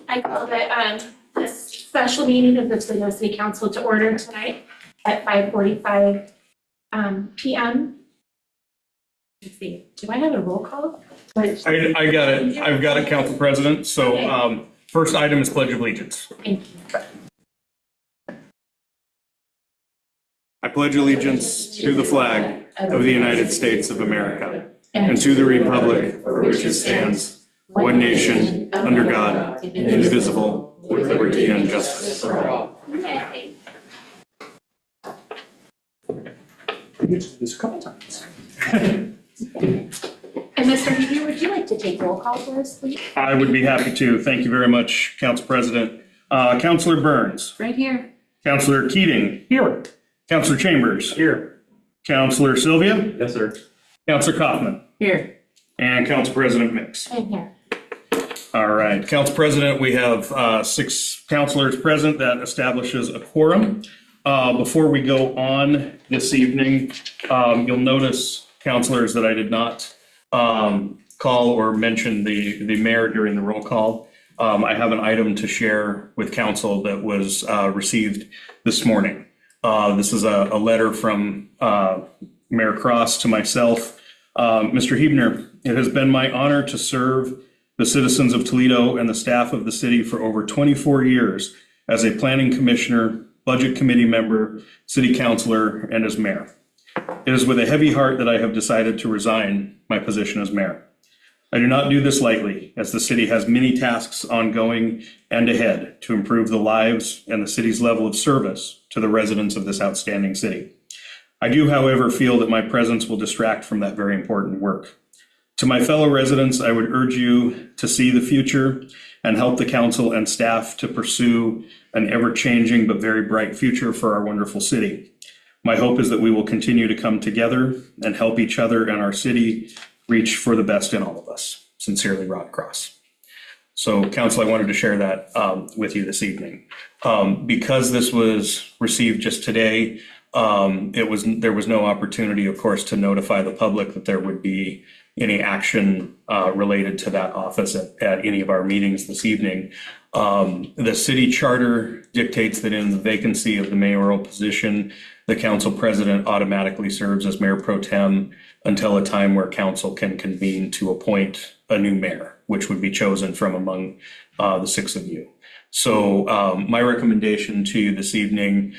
I call this special meeting of the Toledo City Council to order tonight at 5:45 p.m. Let's see, do I have a roll call? I got it. I've got it, Council President. So Okay. First item is Pledge of Allegiance. Thank you. I pledge allegiance to the flag of the United States of America and to the republic for which it stands, one nation, under God, indivisible, with liberty and justice for all. Okay. We get to do this a couple times. And Mr. Heber, would you like to take roll call for us, please? I would be happy to. Thank you very much, Council President. Councilor Burns. Right here. Councilor Keating. Here. Councilor Chambers. Here. Councilor Sylvia. Yes, sir. Councilor Kaufman. Here. And Council President Mix. I'm here. All right, Council President, we have 6 councilors present. That establishes a quorum. Before we go on this evening, you'll notice, councilors, that I did not call or mention the mayor during the roll call. I have an item to share with council that was received this morning. This is a letter from Mayor Cross to myself. Mr. Huebner, it has been my honor to serve the citizens of Toledo and the staff of the city for over 24 years as a planning commissioner, budget committee member, city councilor, and as mayor. It is with a heavy heart that I have decided to resign my position as mayor. I do not do this lightly, as the city has many tasks ongoing and ahead to improve the lives and the city's level of service to the residents of this outstanding city. I do, however, feel that my presence will distract from that very important work. To my fellow residents, I would urge you to see the future and help the council and staff to pursue an ever-changing but very bright future for our wonderful city. My hope is that we will continue to come together and help each other and our city reach for the best in all of us. Sincerely, Rod Cross. So, council, I wanted to share that with you this evening. Because this was received just today, there was no opportunity, of course, to notify the public that there would be any action related to that office at any of our meetings this evening. The city charter dictates that in the vacancy of the mayoral position, the council president automatically serves as mayor pro tem until a time where council can convene to appoint a new mayor, which would be chosen from among the 6 of you. So my recommendation to you this evening,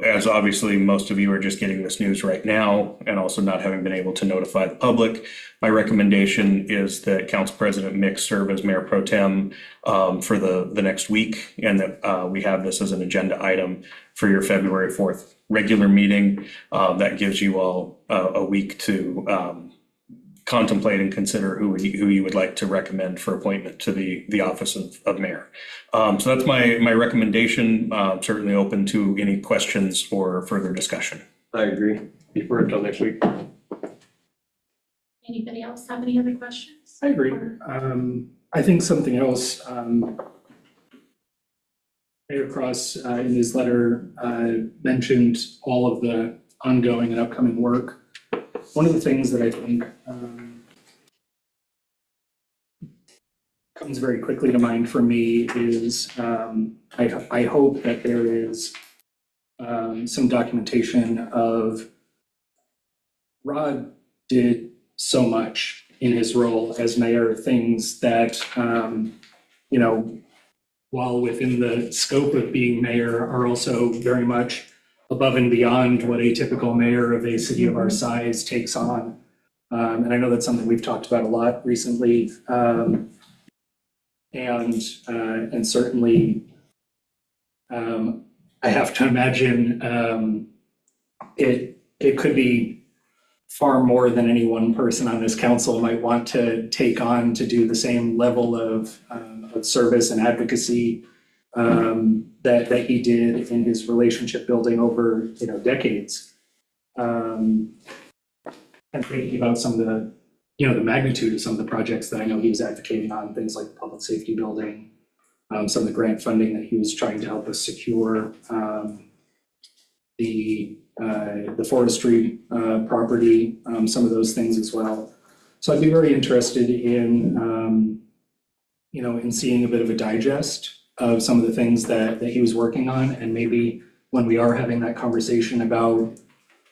as obviously most of you are just getting this news right now and also not having been able to notify the public, my recommendation is that Council President Mix serve as Mayor Pro Tem for the next week, and that we have this as an agenda item for your February 4th regular meeting. That gives you all a week to contemplate and consider who you would like to recommend for appointment to the office of mayor. So that's my recommendation. Certainly open to any questions or further discussion. I agree. Defer until next week. Anybody else have any other questions? I agree. I think something else, Mayor Cross in his letter mentioned all of the ongoing and upcoming work. One of the things that I think comes very quickly to mind for me is I hope that there is some documentation of Rod did so much in his role as mayor, things that, while within the scope of being mayor, are also very much above and beyond what a typical mayor of a city of our size takes on. And I know that's something we've talked about a lot recently. And certainly, I have to imagine it could be far more than any one person on this council might want to take on to do the same level of service and advocacy that he did in his relationship building over decades. And thinking about some of the the magnitude of some of the projects that I know he was advocating on, things like the public safety building, some of the grant funding that he was trying to help us secure, the forestry property, some of those things as well. So I'd be very interested in in seeing a bit of a digest of some of the things that he was working on, and maybe when we are having that conversation about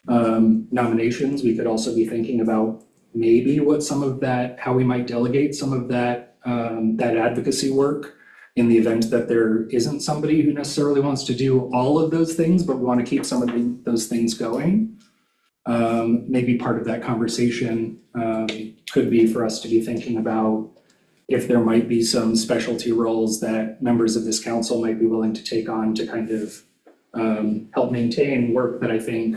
nominations, we could also be thinking about maybe what some of that, how we might delegate some of that advocacy work in the event that there isn't somebody who necessarily wants to do all of those things, but we want to keep some of those things going. Maybe part of that conversation could be for us to be thinking about if there might be some specialty roles that members of this council might be willing to take on to kind of help maintain work that I think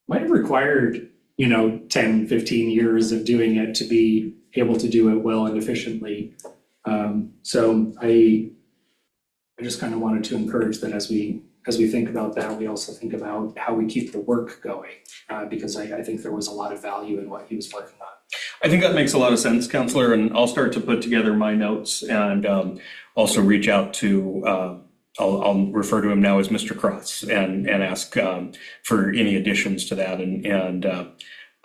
might have required, 10, 15 years of doing it to be able to do it well and efficiently. So I just kind of wanted to encourage that as we think about that, we also think about how we keep the work going, because I think there was a lot of value in what he was working on. I think that makes a lot of sense, Counselor, and I'll start to put together my notes and also reach out to, I'll refer to him now as Mr. Cross and ask for any additions to that. And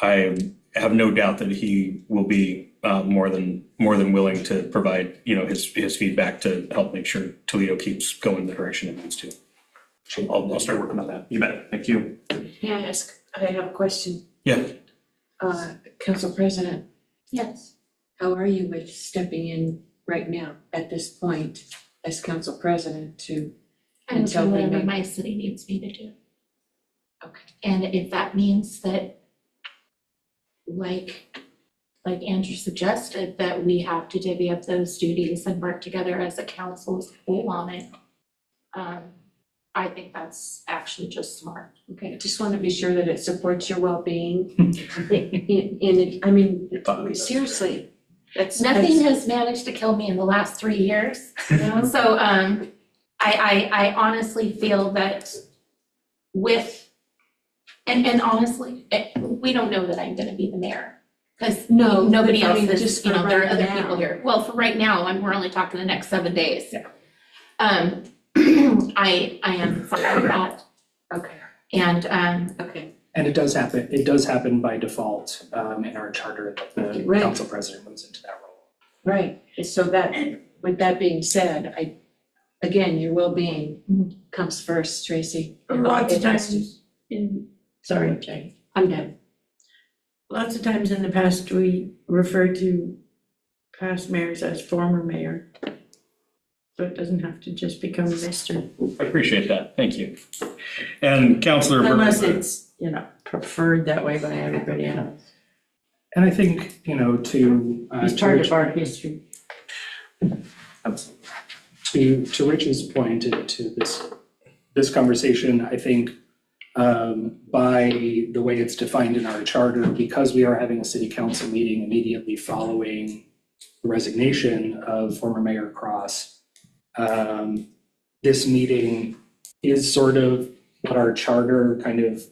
I have no doubt that he will be more than willing to provide, his feedback to help make sure Toledo keeps going the direction it needs to. So I'll start working on that. You bet. Thank you. May I have a question? Yeah. Council President, Yes. how are you with stepping in right now at this point as Council President to, I'm Until doing we whatever make- my city needs me to do. okay, And if that means that, like Andrew suggested, that we have to divvy up those duties and work together as a council as a whole on it, I think that's actually just smart. okay, I just want to be sure that it supports your well-being. Seriously, Nothing has managed to kill me in the last 3 years. that's, So I honestly feel that and honestly, we don't know that I'm gonna be the mayor. Because No, nobody but I else mean, is, just there for are right other now. people here. Well, for right now, we're only talking the next 7 days. Yeah. I am fine with that. okay, And okay, And it does happen by default in our charter that the Right. council president moves into that role. right. So that, with that being said, again, your well-being comes first, Tracy. Lots of It has to- times sorry, Jay. I'm done. Lots of times in the past, we refer to past mayors as former mayor. So it doesn't have to just become Mr. I appreciate that. Thank you. And Counselor Unless Burke, it's, preferred that way by everybody else. And I think, He's part of our history. to Rich's point, to this conversation, I think by the way it's defined in our charter, because we are having a city council meeting immediately following the resignation of former Mayor Cross, this meeting is sort of what our charter kind of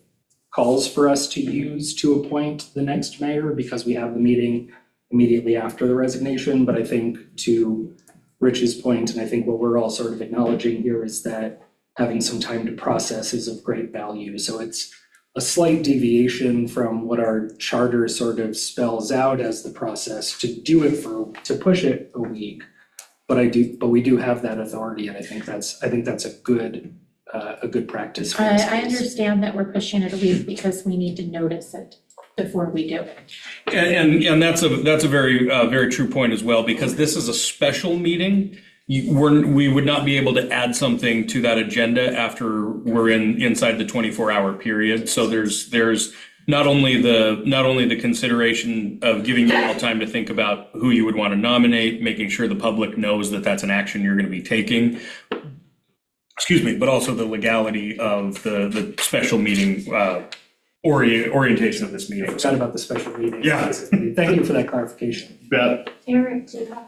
calls for us to use to appoint the next mayor, because we have the meeting immediately after the resignation. But I think to Rich's point, and I think what we're all sort of acknowledging here, is that having some time to process is of great value. So it's a slight deviation from what our charter sort of spells out as the process to do it to push it a week. But we do have that authority, and I think that's a good practice for this I case. understand that we're pushing it a week because we need to notice it before we do it. and that's a very very true point as well, because this is a special meeting. We would not be able to add something to that agenda after we're inside the 24-hour period. So there's not only the consideration of giving you all time to think about who you would want to nominate, making sure the public knows that that's an action you're going to be taking, but also the legality of the special meeting orientation of this I meeting. forgot about the special meeting. Yeah. Thank you for that clarification. Bet. Eric, do you have?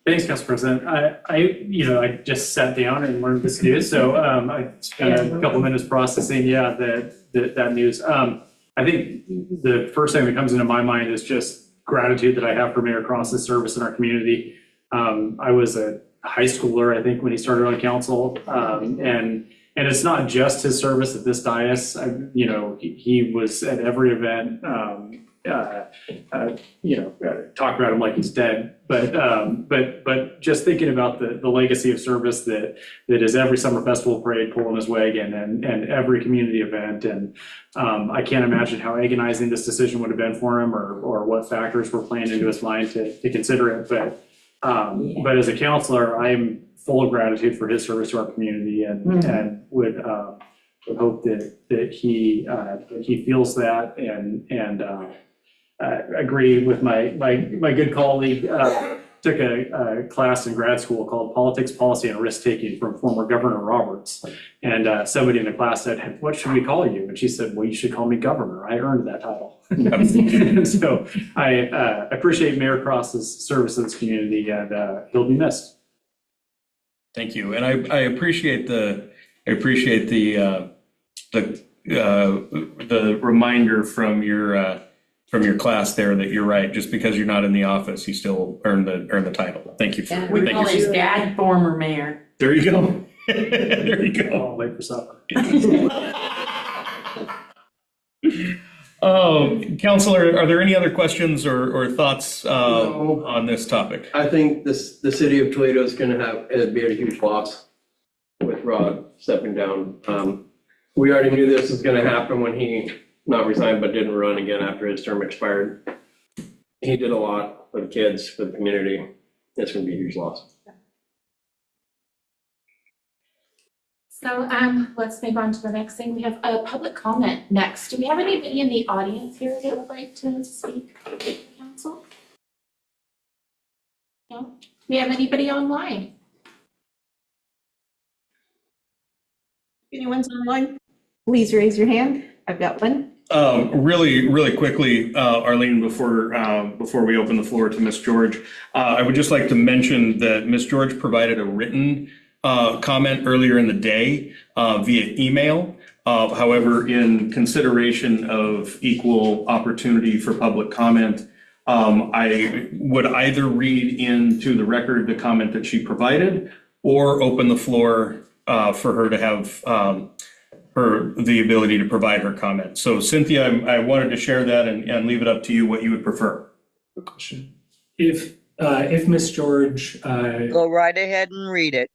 Thanks, Council President. I just sat down and learned this news, so I spent a couple minutes processing, that news. I think the first thing that comes into my mind is just gratitude that I have for Mayor Cross's service in our community. I was a high schooler, I think, when he started on council, and it's not just his service at this dais. He was at every event. talk about him like he's dead, but just thinking about the legacy of service that is every summer festival parade pulling his wagon and every community event. And I can't imagine how agonizing this decision would have been for him or what factors were playing into his mind to consider it. But as a counselor, I'm full of gratitude for his service to our community and would hope that he feels that and agree with my good colleague. Took a class in grad school called Politics, Policy, and Risk-Taking from former Governor Roberts. And somebody in the class said, "What should we call you?" And she said, "Well, you should call me governor. I earned that title." And so I appreciate Mayor Cross's service to this community, and he'll be missed. Thank you, and I appreciate the reminder from your class there that you're right. Just because you're not in the office, you still earn the title. Thank you for. We thank call you. his dad former mayor. There you go. There you go. I'll wait for supper. Counselor, are there any other questions or thoughts No. on this topic? I think the city of Toledo is going to be a huge loss with Rod stepping down. We already knew this was going to happen when he not resigned but didn't run again after his term expired. He did a lot for the kids, for the community. It's going to be a huge loss. So let's move on to the next thing. We have a public comment next. Do we have anybody in the audience here that would like to speak to the council? No? Do we have anybody online? Anyone's online? Please raise your hand. I've got one. Really quickly, Arlene, before we open the floor to Ms. George, I would just like to mention that Ms. George provided a written comment earlier in the day via email. However, in consideration of equal opportunity for public comment, I would either read into the record the comment that she provided or open the floor for her to have the ability to provide her comment. So Cynthia, I wanted to share that and leave it up to you what you would prefer. Good question. If Miss George, Go right ahead and read it.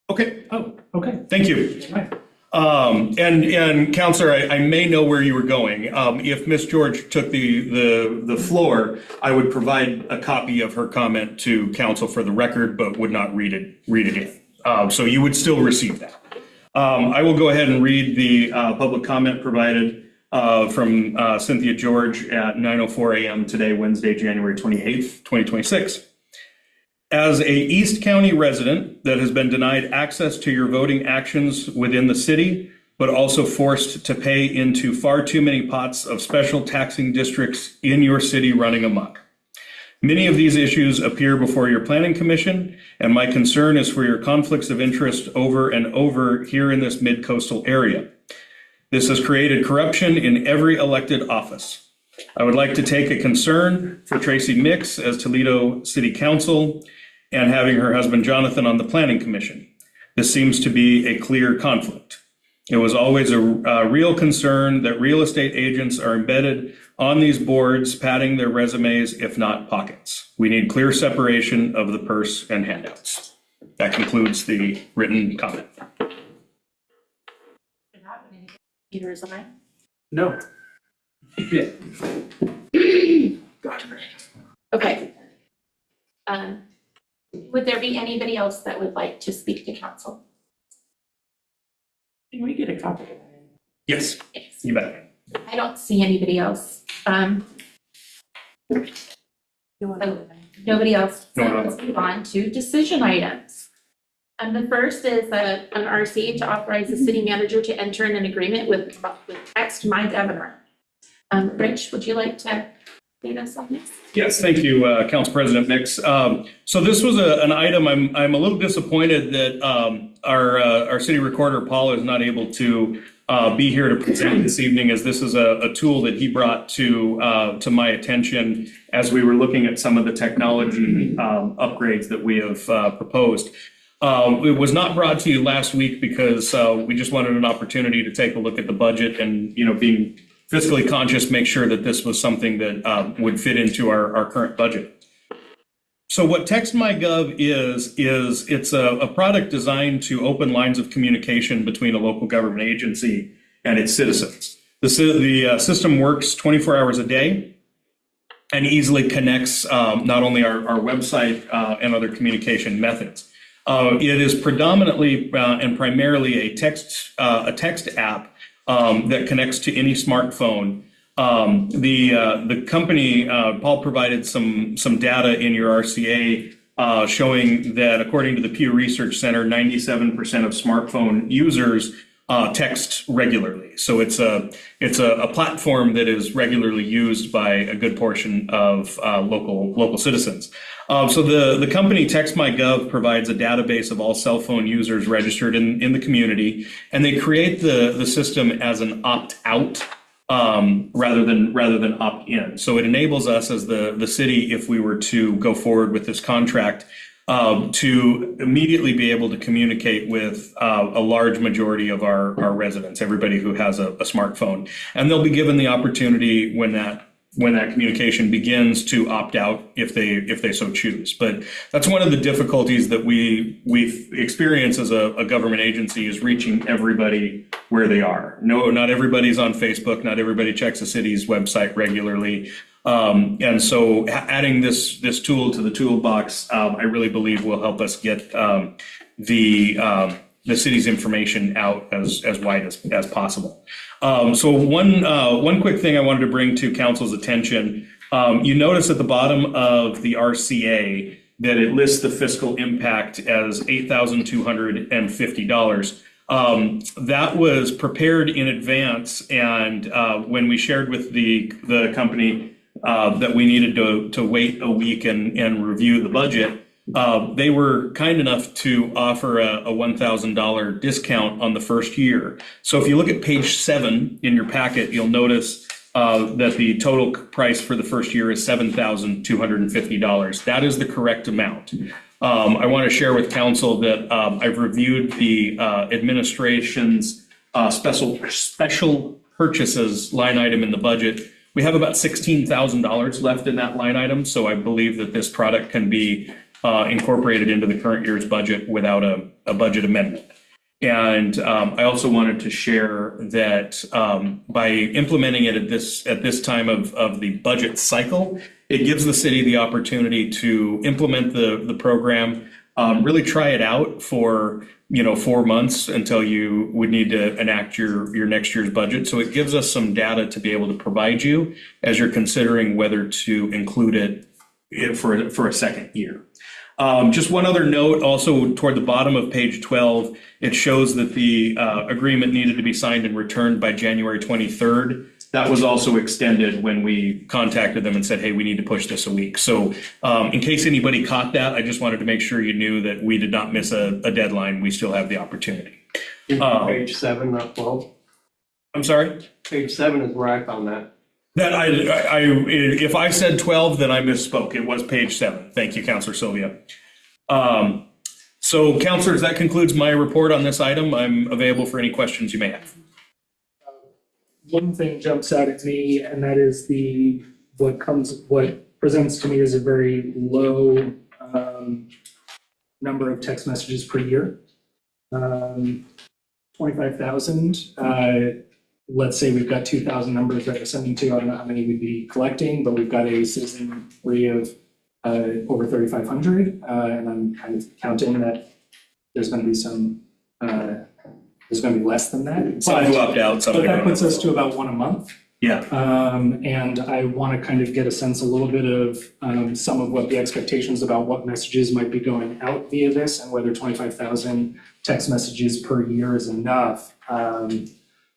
Okay, oh, okay. thank you. Right. And Counselor, I may know where you were going. If Ms. George took the floor, I would provide a copy of her comment to council for the record, but would not read it in. So you would still receive that. I will go ahead and read the public comment provided from Cynthia George at 9:04 a.m. today, Wednesday, January 28th, 2026. As a East County resident that has been denied access to your voting actions within the city, but also forced to pay into far too many pots of special taxing districts in your city running amok. Many of these issues appear before your planning commission, and my concern is for your conflicts of interest over and over here in this mid-coastal area. This has created corruption in every elected office. I would like to take a concern for Tracy Mix as Toledo City Council and having her husband Jonathan on the Planning Commission. This seems to be a clear conflict. It was always a real concern that real estate agents are embedded on these boards, padding their resumes, if not pockets. We need clear separation of the purse and handouts. That concludes the written comment. You resign? No. Yeah. Okay. Would there be anybody else that would like to speak to council? Can we get a copy of that? Yes, Yes. you bet. I don't see anybody else. Nobody else. So No. let's move on to decision items. The first is an RC to authorize the city manager to enter in an agreement with Text My Governor. Rich, would you like to lead us on this? Yes, thank you, Council President Mix. So this was an item, I'm a little disappointed that our city recorder, Paul, is not able to be here to present this evening, as this is a tool that he brought to my attention as we were looking at some of the technology upgrades that we have proposed. It was not brought to you last week because we just wanted an opportunity to take a look at the budget and, being fiscally conscious, make sure that this was something that would fit into our current budget. So what TextMyGov is it's a product designed to open lines of communication between a local government agency and its citizens. The system works 24 hours a day and easily connects not only our website and other communication methods. It is predominantly and primarily a text app that connects to any smartphone. The company, Paul provided some data in your RCA showing that according to the Pew Research Center, 97% of smartphone users text regularly. So it's a platform that is regularly used by a good portion of local citizens. So the company TextMyGov provides a database of all cell phone users registered in the community, and they create the system as an opt-out rather than opt-in. So it enables us as the city, if we were to go forward with this contract, to immediately be able to communicate with a large majority of our residents, everybody who has a smartphone. And they'll be given the opportunity when that communication begins to opt out if they so choose. But that's one of the difficulties that we experience as a government agency, is reaching everybody where they are. No, not everybody's on Facebook. Not everybody checks the city's website regularly. And so adding this tool to the toolbox, I really believe will help us get the city's information out as wide as possible. So one quick thing I wanted to bring to council's attention. You notice at the bottom of the RCA that it lists the fiscal impact as $8,250. That was prepared in advance, and when we shared with the company that we needed to wait a week and review the budget, they were kind enough to offer a $1,000 discount on the first year. So if you look at page 7 in your packet, you'll notice that the total price for the first year is $7,250. That is the correct amount. I want to share with council that I've reviewed the administration's special purchases line item in the budget. We have about $16,000 left in that line item, so I believe that this product can be incorporated into the current year's budget without a budget amendment. And I also wanted to share that by implementing it at this time of the budget cycle, it gives the city the opportunity to implement the program, really try it out for 4 months until you would need to enact your next year's budget. So it gives us some data to be able to provide you as you're considering whether to include it for a second year. Just one other note, also toward the bottom of page 12, it shows that the agreement needed to be signed and returned by January 23rd. That was also extended when we contacted them and said, hey, we need to push this a week. So in case anybody caught that, I just wanted to make sure you knew that we did not miss a deadline. We still have the opportunity. Page 7, not 12. I'm sorry? Page 7 is where I found that. That if I said 12, then I misspoke. It was page 7. Thank you, Councilor Sylvia. So, councilors, that concludes my report on this item. I'm available for any questions you may have. One thing jumps out at me, and that is what presents to me as a very low number of text messages per year. 25,000. Let's say we've got 2,000 numbers that we're sending to. I don't know how many we'd be collecting, but we've got a citizenry of over 3,500, and I'm kind of counting that there's going to be there's going to be less than that. Some who opt out, some but who that don't. puts us to about 1 a month. Yeah. And I want to kind of get a sense a little bit of some of what the expectations about what messages might be going out via this, and whether 25,000 text messages per year is enough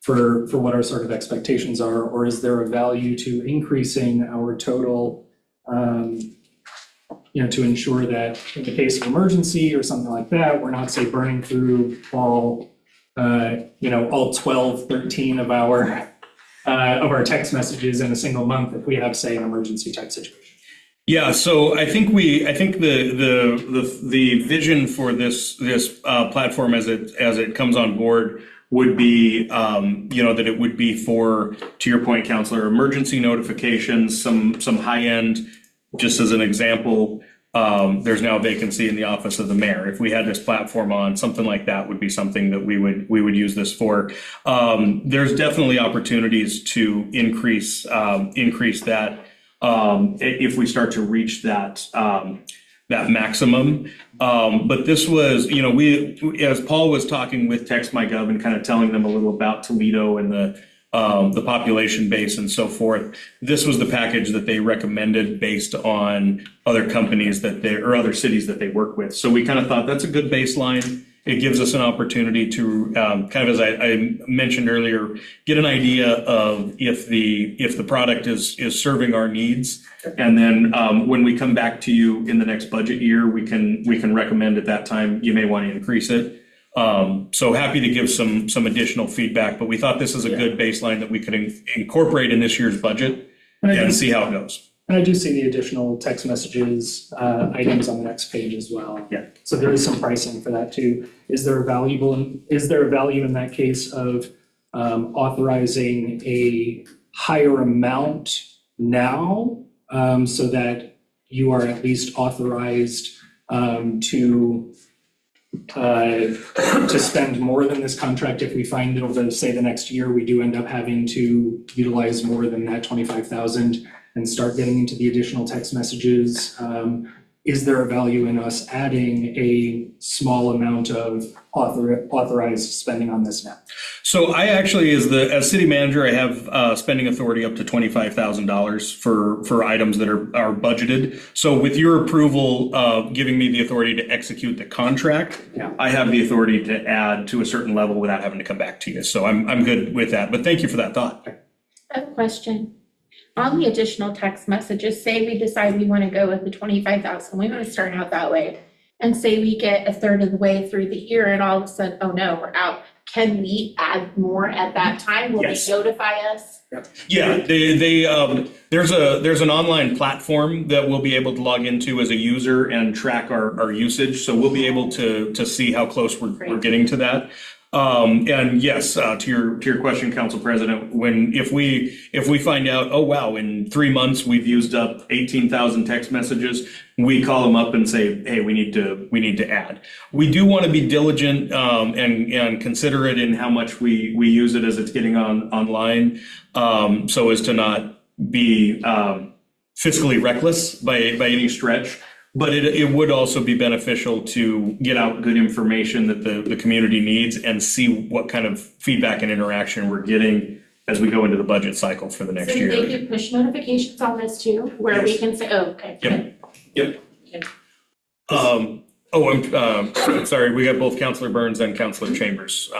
for what our sort of expectations are, or is there a value to increasing our total, to ensure that in the case of emergency or something like that, we're not, say, burning through all 12, 13 of our text messages in a single month if we have, say, an emergency type situation. Yeah, so I think the vision for this platform as it comes on board would be, that it would be for, to your point, Counselor, emergency notifications, some high-end, just as an example, there's now a vacancy in the office of the mayor. If we had this platform on, something like that would be something that we would use this for. There's definitely opportunities to increase that if we start to reach that maximum. But this was, as Paul was talking with TextMyGov and kind of telling them a little about Toledo and the population base and so forth, this was the package that they recommended based on other companies or other cities that they work with. So we kind of thought that's a good baseline. It gives us an opportunity to kind of, as I mentioned earlier, get an idea of if the product is serving our needs. And then when we come back to you in the next budget year, we can recommend at that time, you may want to increase it. So happy to give some additional feedback, but we thought this is a good baseline that we could incorporate in this year's budget and see how it goes. And I do see the additional text messages items on the next page as well. Yeah. So there is some pricing for that too. Is there a value in that case of authorizing a higher amount now so that you are at least authorized to spend more than this contract if we find over the, say, the next year we do end up having to utilize more than that 25,000 and start getting into the additional text messages? Is there a value in us adding a small amount of authorized spending on this now? So I actually, as city manager, I have spending authority up to $25,000 for items that are budgeted. So with your approval, giving me the authority to execute the contract, I have the authority to add to a certain level without having to come back to you. So I'm good with that. But thank you for that thought. I have a question. On the additional text messages, say we decide we want to go with the 25,000, we want to start out that way. And say we get a third of the way through the year and all of a sudden, oh no, we're out. Can we add more at that time? Will they notify us? Yeah, there's an online platform that we'll be able to log into as a user and track our usage. So we'll be able to see how close we're getting to that. And yes, to your question, Council President, if we find out, oh wow, in 3 months we've used up 18,000 text messages, we call them up and say, hey, we need to add. We do want to be diligent and considerate in how much we use it as it's getting online, so as to not be fiscally reckless by any stretch. But it would also be beneficial to get out good information that the community needs and see what kind of feedback and interaction we're getting as we go into the budget cycle for the next year. So do they do push notifications on this too, where we can say, oh, okay. Yep. I'm sorry, we got both Councilor Burns and Councilor Chambers.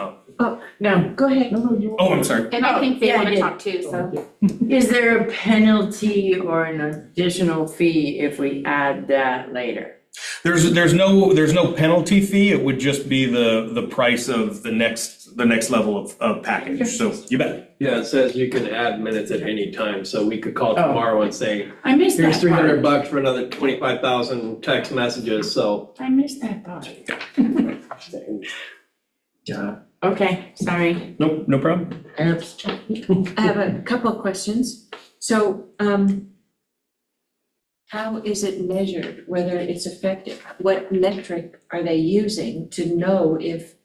No, go ahead. I'm sorry. And I think they yeah, want I to did. talk too, so. Is there a penalty or an additional fee if we add that later? There's no penalty fee. It would just be the price of the next level of package. So you bet. Yeah, it says you can add minutes at any time, so we could call tomorrow and say, I missed here's that part. $300 for another 25,000 text messages, so. I missed that part. Okay, sorry. No problem. Oops. I have a couple of questions. So, how is it measured, whether it's effective? What metric are they using to know if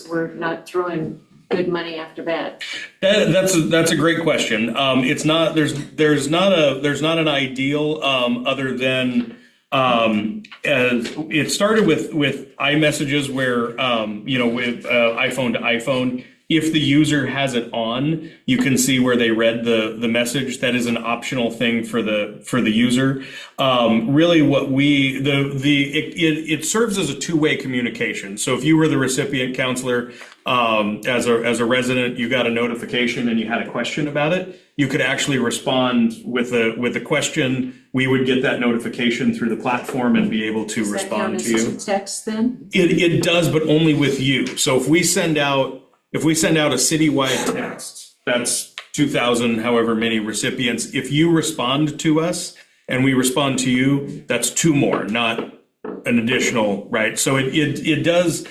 we're not throwing good money after bad? That's a great question. It's not, there's not an ideal, other than, as it started with iMessages where, with iPhone to iPhone, if the user has it on, you can see where they read the message. That is an optional thing for the user. Really what it serves as a two-way communication. So if you were the recipient, counselor, as a resident, you got a notification and you had a question about it, you could actually respond with a question. We would get that notification through the platform and be able to respond to you. Does that count as text then? It does, but only with you. So if we send out a citywide text, that's 2,000, however many recipients. If you respond to us and we respond to you, that's two more, not an additional, right? So it does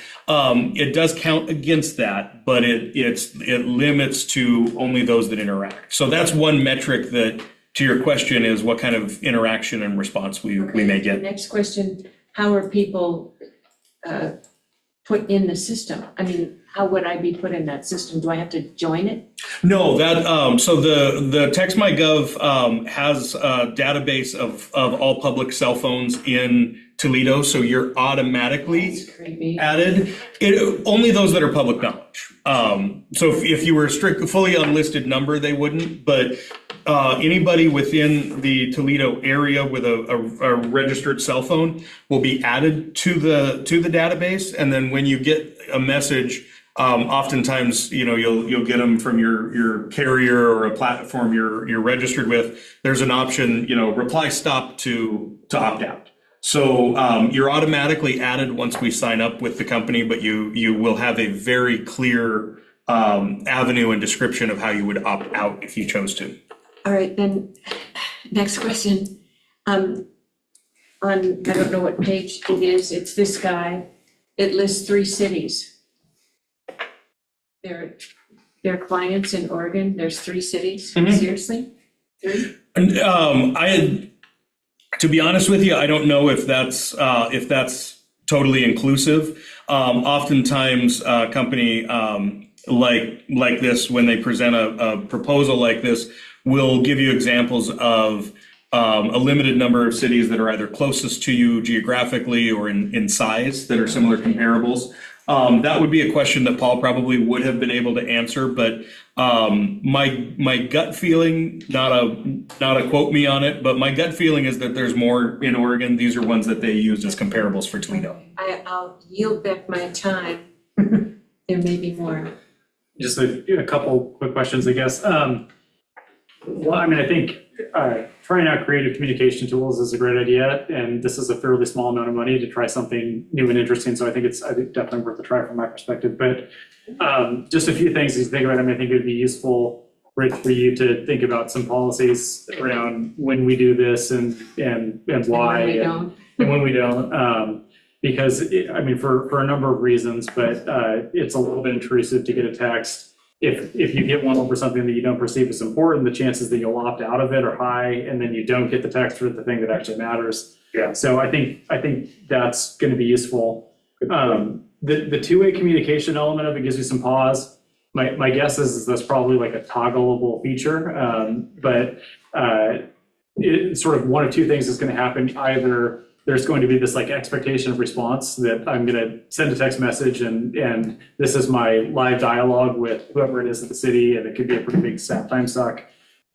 count against that, but it limits to only those that interact. So that's one metric that, to your question, is what kind of interaction and response we may The get. next question, how are people put in the system? I mean, how would I be put in that system? Do I have to join it? No, so the TextMyGov has a database of all public cell phones in Toledo, so you're automatically That's creepy. added. Only those that are public knowledge. So if you were a fully unlisted number, they wouldn't, but anybody within the Toledo area with a registered cell phone will be added to the database, and then when you get a message, oftentimes, you'll get them from your carrier or a platform you're registered with. There's an option, reply stop to opt out. So you're automatically added once we sign up with the company, but you will have a very clear avenue and description of how you would opt out if you chose to. All right, then, next question. On, I don't know what page it is, it's this guy. It lists 3 cities. There are clients in Oregon, there's 3 cities, seriously? 3? And to be honest with you, I don't know if that's totally inclusive. Oftentimes, a company like this, when they present a proposal like this, will give you examples of a limited number of cities that are either closest to you geographically or in size that are similar comparables. That would be a question that Paul probably would have been able to answer, but my gut feeling, not a quote me on it, but my gut feeling is that there's more in Oregon. These are ones that they used as comparables for Toledo. I'll yield back my time. There may be more. Just a couple quick questions, I guess. Well, I mean, I think trying out creative communication tools is a great idea, and this is a fairly small amount of money to try something new and interesting. So I think it's definitely worth a try from my perspective. But just a few things as you think about it. I mean, I think it would be useful, Rich, for you to think about some policies around when we do this and why, And when we don't. Because I mean, for a number of reasons, but it's a little bit intrusive to get a text. If you get one over something that you don't perceive as important, the chances that you'll opt out of it are high, and then you don't get the text for the thing that actually matters. Yeah. So I think that's going to be useful. The two-way communication element of it gives you some pause. My guess is that's probably like a toggleable feature, but it's sort of one of two things is going to happen. Either there's going to be this like expectation of response that I'm going to send a text message and this is my live dialogue with whoever it is at the city, and it could be a pretty big staff time suck,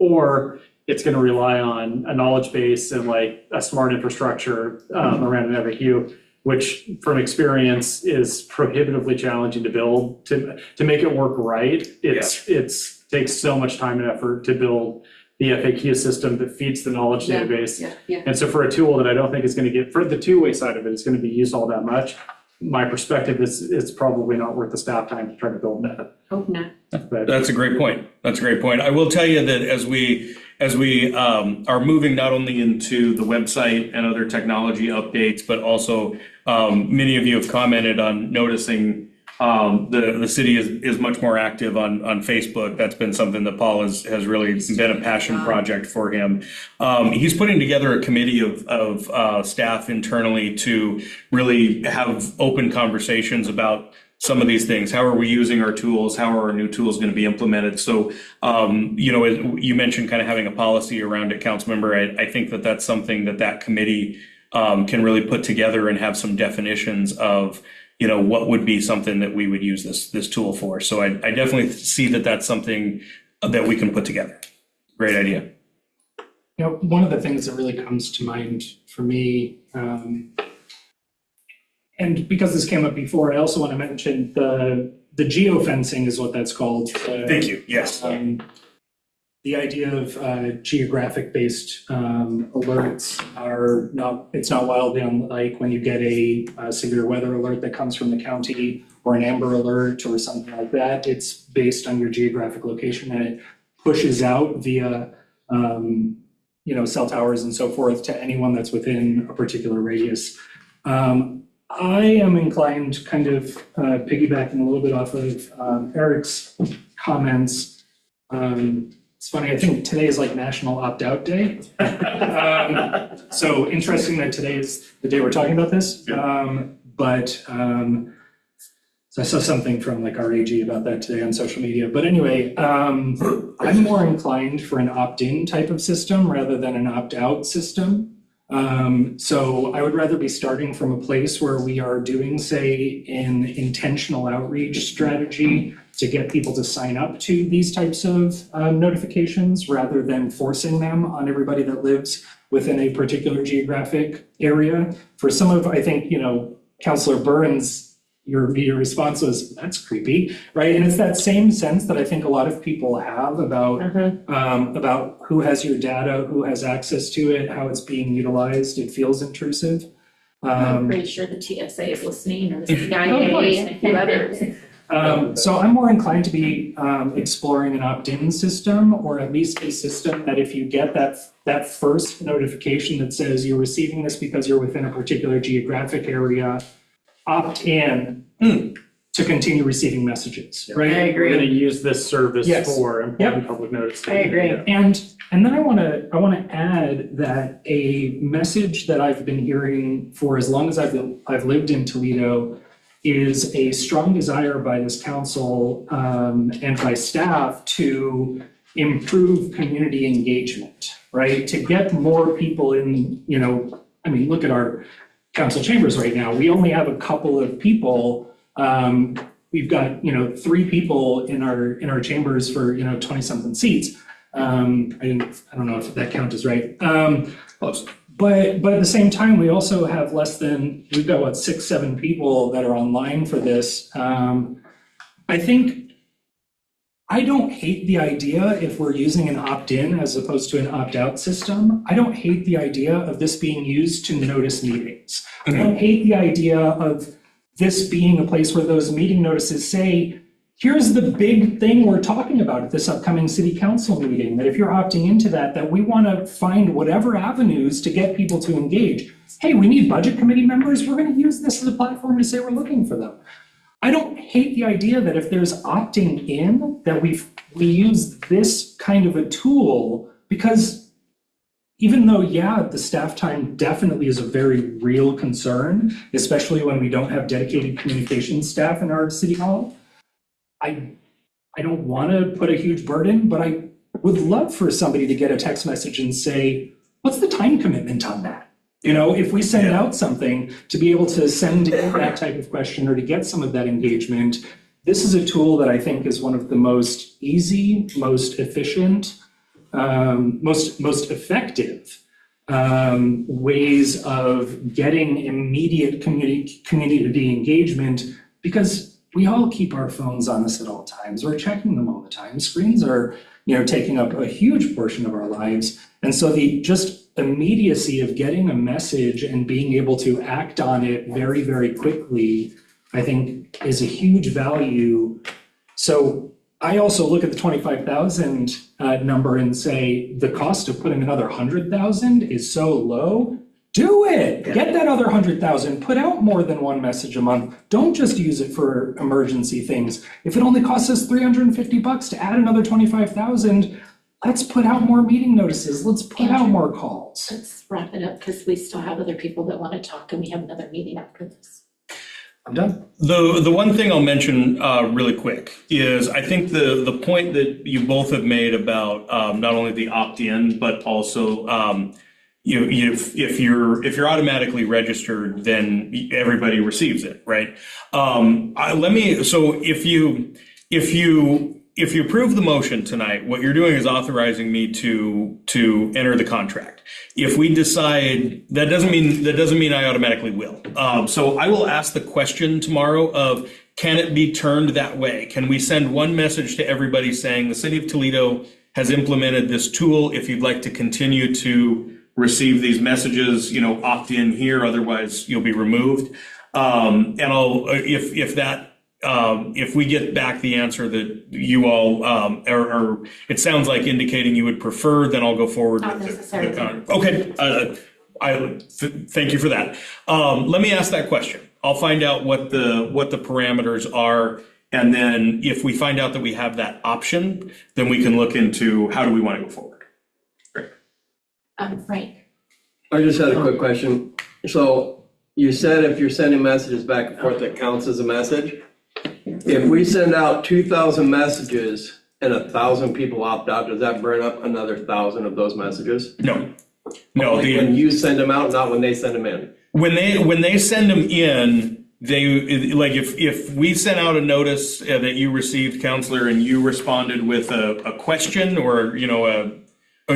or it's going to rely on a knowledge base and like a smart infrastructure around an FAQ, which from experience is prohibitively challenging to build. To make it work right, it's takes so much time and effort to build the FAQ system that feeds the knowledge database. Yeah. And so for a tool that I don't think is going to get, for the two-way side of it, it's going to be used all that much. My perspective is it's probably not worth the staff time to try to build that. Hope not. But That's a great point. I will tell you that as we are moving not only into the website and other technology updates, but also many of you have commented on noticing the city is much more active on Facebook. That's been something that Paul has really been a passion project for him. He's putting together a committee of staff internally to really have open conversations about some of these things. How are we using our tools? How are our new tools going to be implemented? So, you mentioned kind of having a policy around it, Councilmember. I think that's something that committee can really put together and have some definitions of what would be something that we would use this tool for. So I definitely see that's something that we can put together. Great idea. One of the things that really comes to mind for me, and because this came up before, I also want to mention the geofencing is what that's called. Thank you. Yes. The idea of geographic-based alerts it's not wildly unlike when you get a severe weather alert that comes from the county or an Amber Alert or something like that. It's based on your geographic location, and it pushes out via cell towers and so forth to anyone that's within a particular radius. I am inclined, kind of piggybacking a little bit off of Eric's comments. It's funny, I think today is like National Opt-out Day. So interesting that today is the day we're talking about this. So I saw something from like our AG about that today on social media. But anyway, I'm more inclined for an opt-in type of system rather than an opt-out system. So I would rather be starting from a place where we are doing, say, an intentional outreach strategy to get people to sign up to these types of notifications rather than forcing them on everybody that lives within a particular geographic area. For some of, I think, Councillor Burns, your response was, that's creepy, right? And it's that same sense that I think a lot of people have about who has your data, who has access to it, how it's being utilized. It feels intrusive. I'm pretty sure the TSA is listening, or the CIA and a few others. So I'm more inclined to be exploring an opt-in system, or at least a system that if you get that first notification that says you're receiving this because you're within a particular geographic area, opt in to continue receiving messages, right? I agree. We're going to use this service Yes. for important public notice. I agree. Yeah. And then I want to add that a message that I've been hearing for as long as I've lived in Toledo is a strong desire by this council and by staff to improve community engagement, right? To get more people in, look at our council chambers right now. We only have a couple of people. We've got, 3 people in our chambers for, 20 something seats. I don't know if that count is right. Close. But at the same time, we also have we've got 6, 7 people that are online for this. I don't hate the idea if we're using an opt-in as opposed to an opt-out system. I don't hate the idea of this being used to notice meetings. I don't hate the idea of this being a place where those meeting notices say, here's the big thing we're talking about at this upcoming city council meeting, that if you're opting into that we want to find whatever avenues to get people to engage. Hey, we need budget committee members. We're going to use this as a platform to say we're looking for them. I don't hate the idea that if there's opting in, that we use this kind of a tool, because even though, the staff time definitely is a very real concern, especially when we don't have dedicated communications staff in our city hall, I don't want to put a huge burden, but I would love for somebody to get a text message and say, what's the time commitment on that? If we send out something, to be able to send in that type of question or to get some of that engagement, this is a tool that I think is one of the most easy, most efficient, most effective ways of getting immediate community engagement, because we all keep our phones on us at all times. We're checking them all the time. Screens are, taking up a huge portion of our lives. And so the just immediacy of getting a message and being able to act on it very, very quickly, I think is a huge value. So I also look at the 25,000 number and say, the cost of putting another 100,000 is so low. Do it. Get that other 100,000. Put out more than one message a month. Don't just use it for emergency things. If it only costs us $350 to add another 25,000, let's put out more meeting notices. Let's put out more calls. Let's wrap it up, because we still have other people that want to talk, and we have another meeting after this. I'm done. The one thing I'll mention really quick is I think the point that you both have made about not only the opt-in, but also if you're automatically registered, then everybody receives it, right? So if you approve the motion tonight, what you're doing is authorizing me to enter the contract. If we decide, that doesn't mean I automatically will. So I will ask the question tomorrow of, can it be turned that way? Can we send one message to everybody saying the city of Toledo has implemented this tool? If you'd like to continue to receive these messages, opt in here, otherwise you'll be removed. And if we get back the answer that you all, or it sounds like indicating you would prefer, then I'll go forward Not with necessarily. Okay. Thank you for that. Let me ask that question. I'll find out what the parameters are, and then if we find out that we have that option, then we can look into how do we want to go forward. Great. Frank. I just had a quick question. So you said if you're sending messages back and forth, that counts as a message. If we send out 2,000 messages and 1,000 people opt out, does that burn up another 1,000 of those messages? No. Only when you send them out, not when they send them in. When they send them in, they, like, if we sent out a notice that you received, counselor, and you responded with a question, or, you know, or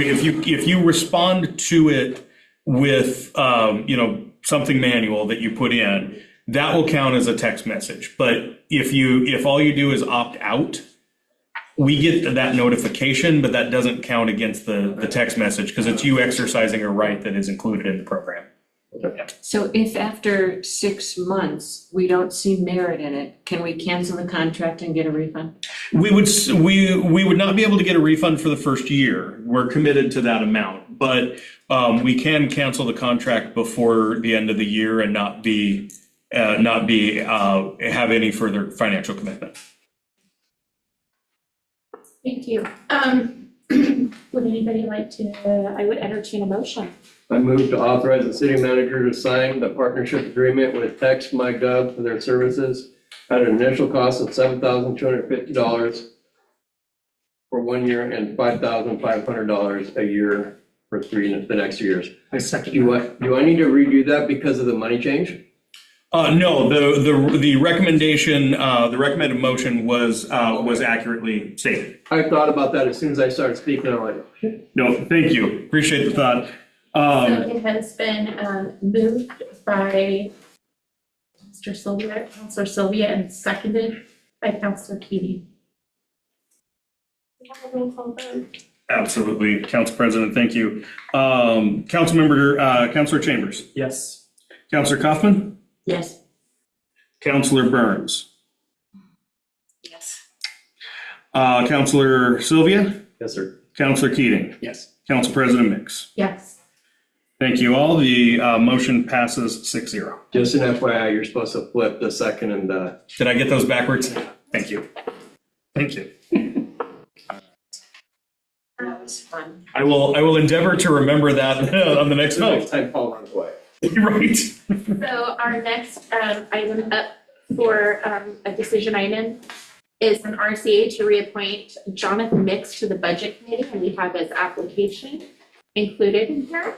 if you respond to it with, you know, something manual that you put in, that will count as a text message. But if all you do is opt out, we get that notification, but that doesn't count against the text message, because it's you exercising a right that is included in the program. So if after 6 months, we don't see merit in it, can we cancel the contract and get a refund? We would not be able to get a refund for the first year. We're committed to that amount, but we can cancel the contract before the end of the year and not have any further financial commitment. Thank you. Would anybody like to, I would entertain a motion. I move to authorize the city manager to sign the partnership agreement with Text My Gov for their services at an initial cost of $7,250 for 1 year and $5,500 a year for the next years. I second. Do I need to redo that because of the money change? No, the recommendation, the recommended motion was accurately stated. I thought about that as soon as I started speaking. I'm like, No, thank you. Appreciate the thought. So it has been moved by Counselor Sylvia, and seconded by Counselor Keating. Absolutely, Council President, thank you. Councilor Chambers. Yes. Councilor Kaufman. Yes. Councilor Burns. Yes. Councilor Sylvia. yes, sir. Councilor Keating. Yes. Council President Mix. Yes. Thank you all. The motion passes 6-0. Just an FYI, you're supposed to flip the second and the. Did I get those backwards? Thank you. Thank you. That was fun. I will endeavor to remember that on the next vote. Time Paul runs away. Right. So our next item up for a decision item is an RCA to reappoint Jonathan Mix to the Budget Committee, and we have his application included in here.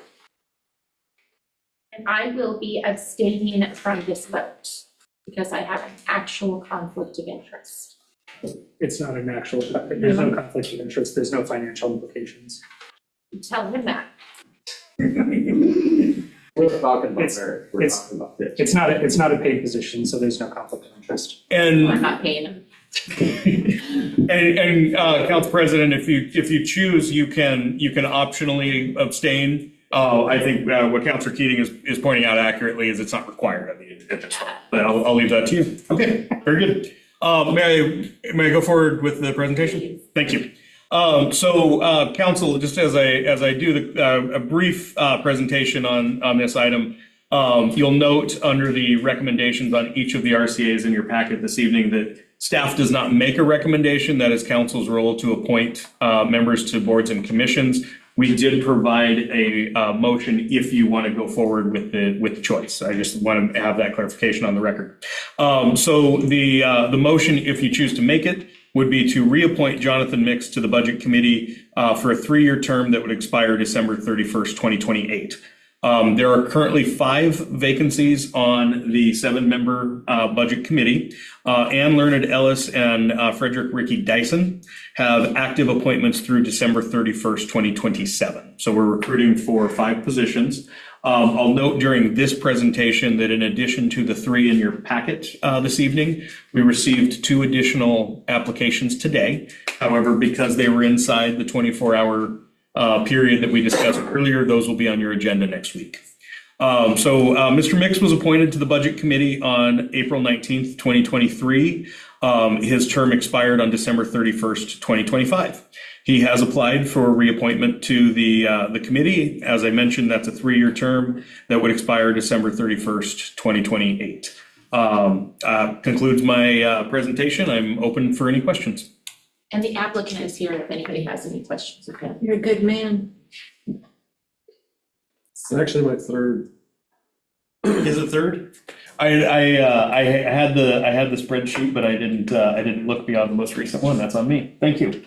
And I will be abstaining from this vote because I have an actual conflict of interest. It's not an actual, there's no conflict of interest, there's no financial implications. Tell him that. We're talking about It's- merit. We're it's- talking about this. It's not a paid position, so there's no conflict of interest. And I'm not paying him. Council President, if you choose, you can optionally abstain. I think what Councilor Keating is pointing out accurately is it's not required of you at this point, but I'll leave that to you. Okay, very good. May I go forward with the presentation? Thank you. So Council, just as I do a brief presentation on this item, you'll note under the recommendations on each of the RCAs in your packet this evening that staff does not make a recommendation. That is Council's role to appoint members to boards and commissions. We did provide a motion if you want to go forward with the choice. I just want to have that clarification on the record. So the motion, if you choose to make it, would be to reappoint Jonathan Mix to the Budget Committee for a 3-year term that would expire December 31st, 2028. There are currently 5 vacancies on the 7-member Budget Committee. Ann Learned Ellis and Frederick Ricky Dyson have active appointments through December 31st, 2027. So we're recruiting for 5 positions. I'll note during this presentation that in addition to the 3 in your packet this evening, we received 2 additional applications today. However, because they were inside the 24-hour period that we discussed earlier, those will be on your agenda next week. So Mr. Mix was appointed to the Budget Committee on April 19th, 2023. His term expired on December 31st, 2025. He has applied for reappointment to the committee. As I mentioned, that's a 3-year term that would expire December 31st, 2028. Concludes my presentation. I'm open for any questions. And the applicant is here if anybody has any questions of him. You're a good man. It's actually my third. Is it third? I had the spreadsheet, but I didn't look beyond the most recent one. That's on me. Thank you.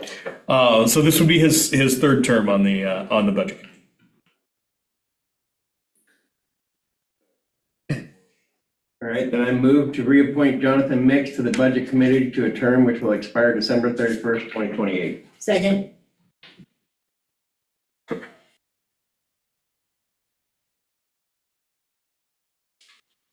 So this would be his third term on the budget. All right, then I move to reappoint Jonathan Mix to the Budget Committee to a term which will expire December 31st, 2028. Second.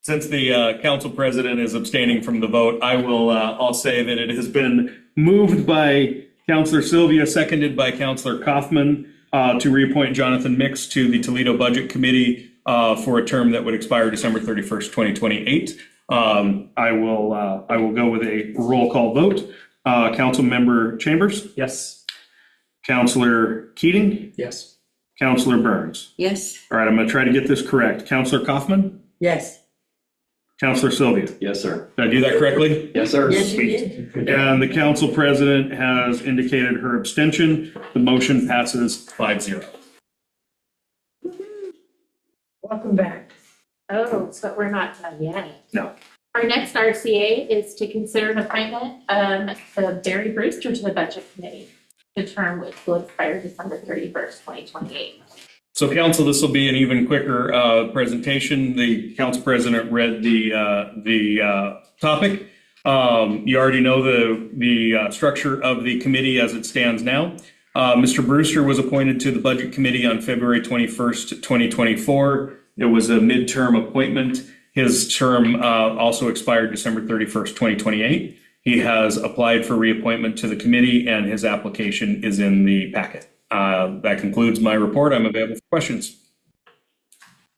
Since the council president is abstaining from the vote, I'll say that it has been moved by Councilor Sylvia, seconded by Councilor Kaufman, to reappoint Jonathan Mix to the Toledo Budget Committee for a term that would expire December 31st, 2028. I will go with a roll call vote. Councilmember Chambers, Yes. Councilor Keating, Yes. Councilor Burns. Yes. All right, I'm going to try to get this correct. Councilor Kaufman, Yes. Councilor Sylvia. Yes, sir. Did I do that correctly? Yes, sir. Yes, you did. And the council president has indicated her abstention. The motion passes 5-0. Welcome back. Oh, but we're not done yet. No. Our next RCA is to consider an appointment of Barry Brewster to the Budget Committee. The term which will expire December 31st, 2028. So council, this will be an even quicker presentation. The council president read the topic. You already know the structure of the committee as it stands now. Mr. Brewster was appointed to the Budget Committee on February 21st, 2024. It was a midterm appointment. His term also expired December 31st, 2028. He has applied for reappointment to the committee and his application is in the packet. That concludes my report. I'm available for questions.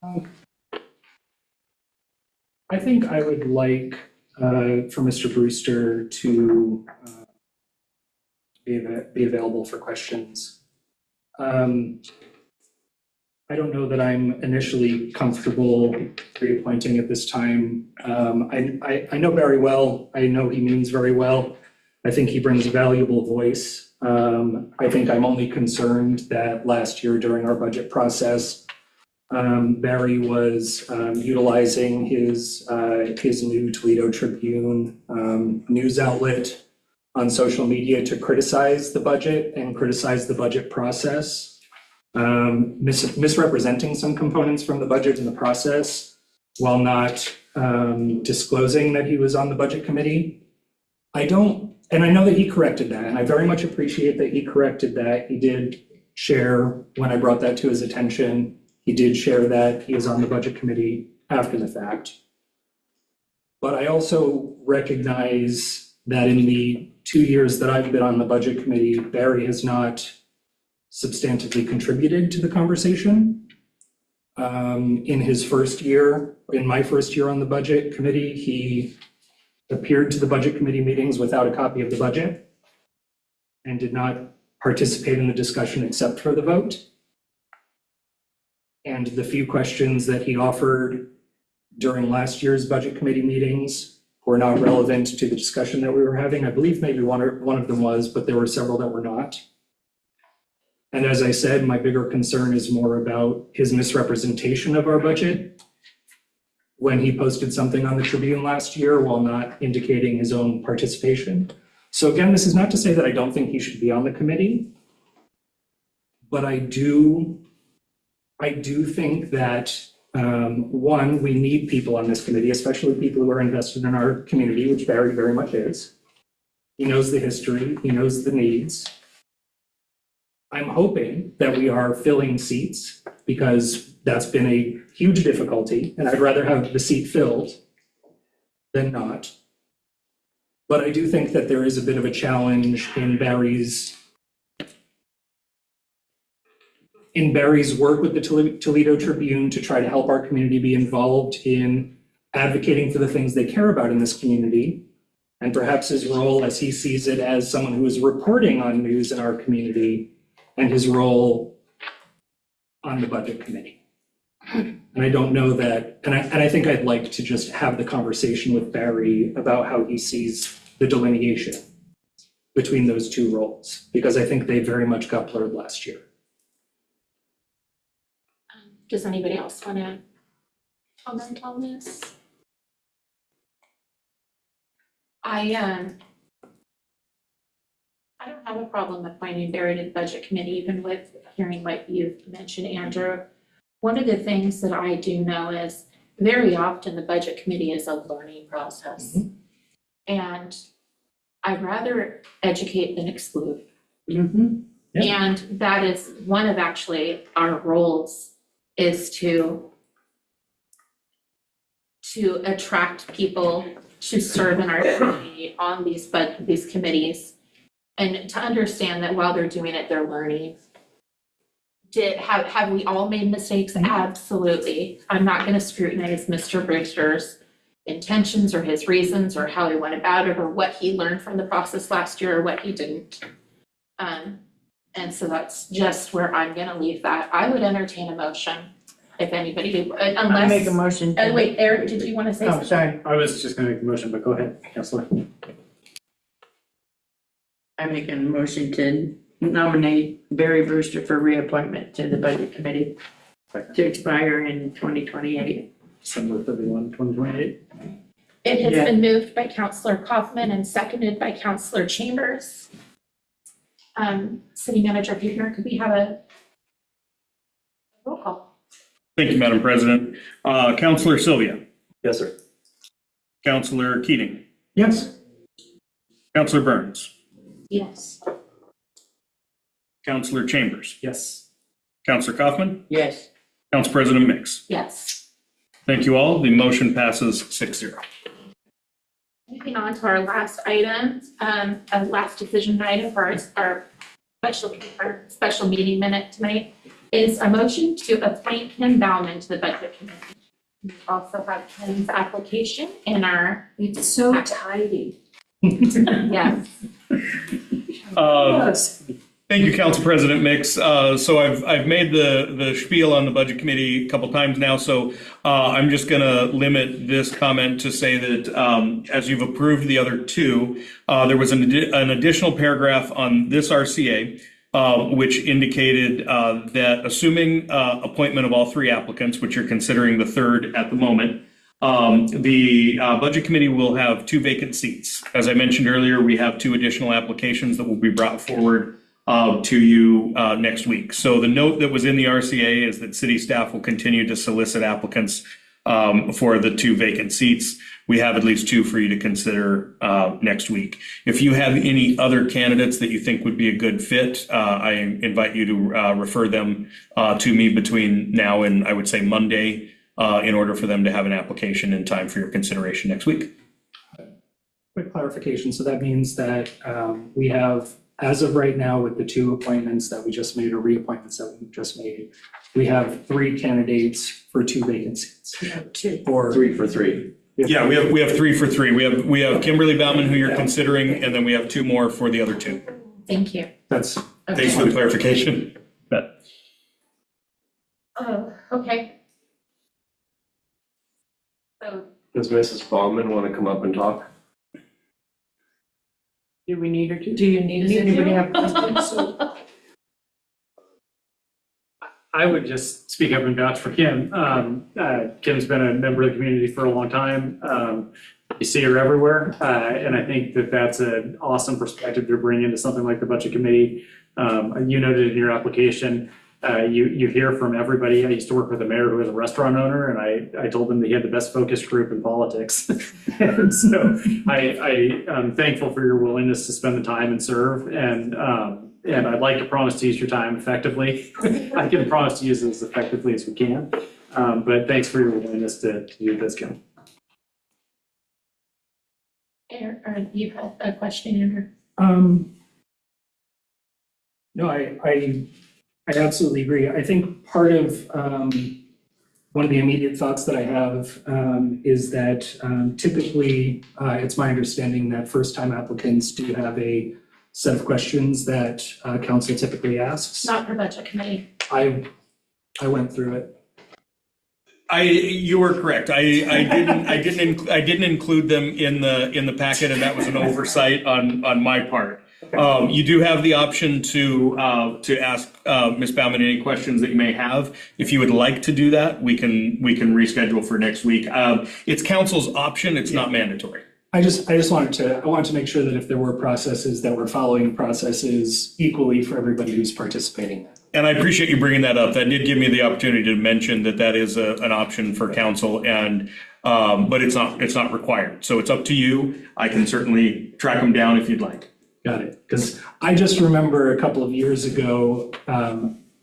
I think I would like for Mr. Brewster to be available for questions. I don't know that I'm initially comfortable reappointing at this time. I know Barry well. I know he means very well. I think he brings a valuable voice. I think I'm only concerned that last year during our budget process, Barry was utilizing his new Toledo Tribune news outlet on social media to criticize the budget and criticize the budget process, misrepresenting some components from the budget and the process while not disclosing that he was on the budget committee. And I know that he corrected that, and I very much appreciate that he corrected that. He did share, when I brought that to his attention, he did share that he is on the budget committee after the fact. But I also recognize that in the 2 years that I've been on the budget committee, Barry has not substantively contributed to the conversation. In his first year, in my first year on the budget committee, he appeared to the budget committee meetings without a copy of the budget and did not participate in the discussion except for the vote. And the few questions that he offered during last year's budget committee meetings were not relevant to the discussion that we were having. I believe maybe one of them was, but there were several that were not. And as I said, my bigger concern is more about his misrepresentation of our budget when he posted something on the Tribune last year while not indicating his own participation. So again, this is not to say that I don't think he should be on the committee, but I do think that, one, we need people on this committee, especially people who are invested in our community, which Barry very much is. He knows the history, he knows the needs. I'm hoping that we are filling seats because that's been a huge difficulty, and I'd rather have the seat filled than not. But I do think that there is a bit of a challenge in Barry's work with the Toledo Tribune to try to help our community be involved in advocating for the things they care about in this community, And perhaps his role as he sees it as someone who is reporting on news in our community and his role on the budget committee. And I don't know that, and I think I'd like to just have the conversation with Barry about how he sees the delineation between those two roles, because I think they very much got blurred last year. Does anybody else want to comment on this? I don't have a problem appointing Barry to the budget committee, even with hearing what you've mentioned, Andrew. One of the things that I do know is very often the budget committee is a learning process. And I'd rather educate than exclude. Yeah. And that is one of actually our roles, is to attract people to serve in our community on these committees, and to understand that while they're doing it, they're learning. Have we all made mistakes? Absolutely. I'm not going to scrutinize Mr. Brewster's intentions or his reasons or how he went about it or what he learned from the process last year or what he didn't. And so that's just where I'm going to leave that. I would entertain a motion if anybody, I unless. make a motion. Wait, Eric, did you want to say Oh, something? sorry. I was just gonna make the motion, but go ahead, Counselor. I make a motion to nominate Barry Brewster for reappointment to the budget committee to expire in 2028. December 31, 2028. It has Yeah. been moved by Counselor Kaufman and seconded by Counselor Chambers. City Manager Buechner, could we have a roll call? Thank you, Madam President. Counselor Sylvia, Yes, sir. Counselor Keating, Yes. Counselor Burns, Yes. Counselor Chambers, Yes. Counselor Kaufman, Yes. Council President Mix. Yes. Thank you all. The motion passes 6-0. Moving on to our last item, last decision item for our special meeting minute tonight is a motion to appoint Ken Bauman to the budget committee. We also have Ken's application in our, It's so tidy. yes. Thank you, Council President Mix. So I've made the spiel on the Budget Committee a couple times now, so I'm just going to limit this comment to say that as you've approved the other two, there was an additional paragraph on this RCA which indicated that assuming appointment of all three applicants, which you're considering the third at the moment, the Budget Committee will have 2 vacant seats. As I mentioned earlier, we have 2 additional applications that will be brought forward to you next week. So the note that was in the RCA is that city staff will continue to solicit applicants for the 2 vacant seats. We have at least 2 for you to consider next week. If you have any other candidates that you think would be a good fit, I invite you to refer them to me between now and I would say Monday in order for them to have an application in time for your consideration next week. Quick clarification. So that means that we have, as of right now, with the 2 appointments that we just made or reappointments that we just made, we have 3 candidates for 2 vacant seats. Or 3 for 3. Yeah, we have 3 for 3. We have Kimberly Bauman, who you're considering, and then we have 2 more for the other 2. Thank you. That's, Thanks for the clarification. Bet. Oh, okay. So, Does Mrs. Bauman want to come up and talk? Do we need her to? do you need Does anybody have questions? I would just speak up and vouch for Kim. Kim's been a member of the community for a long time. You see her everywhere, and I think that that's an awesome perspective to bring into something like the Budget Committee. You noted in your application, you hear from everybody. I used to work with a mayor who was a restaurant owner, and I told him that he had the best focus group in politics. And so I'm thankful for your willingness to spend the time and serve, and I'd like to promise to use your time effectively. I can promise to use it as effectively as we can, but thanks for your willingness to do this, Kim. or you had a question, Andrew? no, I absolutely agree. I think part of one of the immediate thoughts that I have is that typically, it's my understanding that first-time applicants do have a set of questions that council typically asks. Not for budget committee. I went through it. You were correct. I didn't include them in the packet, and that was an oversight on my part. You do have the option to ask Ms. Baumann any questions that you may have. If you would like to do that, we can reschedule for next week. It's council's option. It's not mandatory. I wanted to make sure that if there were processes, that we're following processes equally for everybody who's participating. And I appreciate you bringing that up. That did give me the opportunity to mention that is an option for council, and but it's not required. So it's up to you. I can certainly track them down if you'd like. Got it. Because I just remember a couple of years ago,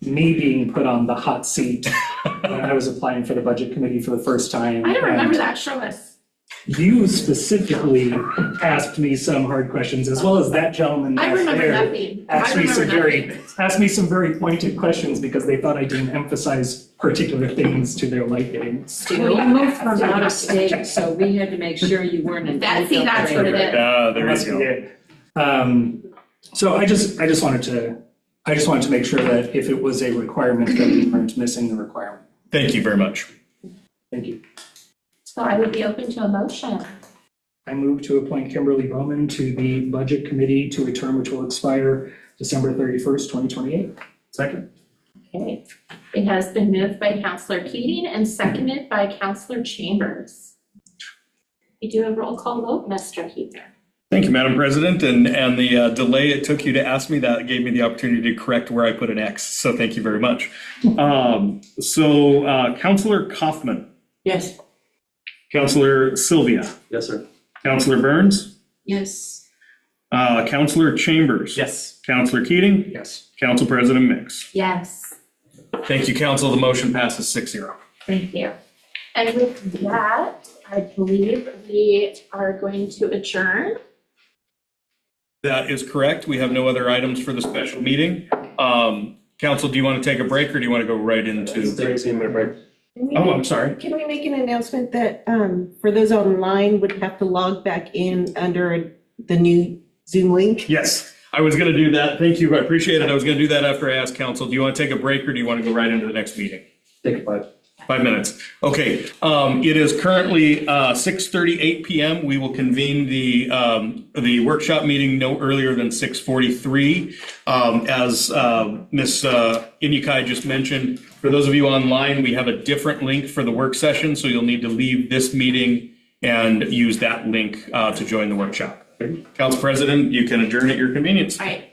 me being put on the hot seat when I was applying for the budget committee for the first time. I don't remember that. Show us. You specifically asked me some hard questions, as well as that gentleman I back remember there nothing. asked I me some remember asked me some very pointed questions because they thought I didn't emphasize particular things to their liking. Well, you moved from out of state, so we had to make sure you weren't an. That's what it is. There Must you be go. it. So I just wanted to make sure that if it was a requirement, that we weren't missing the requirement. Thank you very much. Thank you. So I would be open to a motion. I move to appoint Kimberly Bowman to the Budget Committee to a term which will expire December 31st, 2028. Second. Okay. It has been moved by Councilor Keating and seconded by Councilor Chambers. We do a roll call vote, Mr. Heather. Thank you, Madam President, and the delay it took you to ask me that gave me the opportunity to correct where I put an X. So thank you very much. Councilor Kaufman, Yes. Councilor Sylvia, Yes, sir. Councilor Burns, Yes. Councilor Chambers. Yes. Councilor Keating. Yes. Council President Mix. Yes. Thank you, Council. The motion passes 6-0. Thank you. And with that, I believe we are going to adjourn. That is correct. We have no other items for the special meeting. Council, do you want to take a break or do you want to go right into? Take a 10-minute break. Oh, I'm sorry. Can we make an announcement that for those online would have to log back in under the new Zoom link? Yes, I was going to do that. Thank you. I appreciate it. I was going to do that after I asked Council. Do you want to take a break or do you want to go right into the next meeting? Take a 5. 5 minutes. Okay. It is currently 6:38 p.m. We will convene the workshop meeting no earlier than 6:43. As Ms. Inyukai just mentioned, for those of you online, we have a different link for the work session, so you'll need to leave this meeting and use that link to join the workshop. Council President, you can adjourn at your convenience. All right.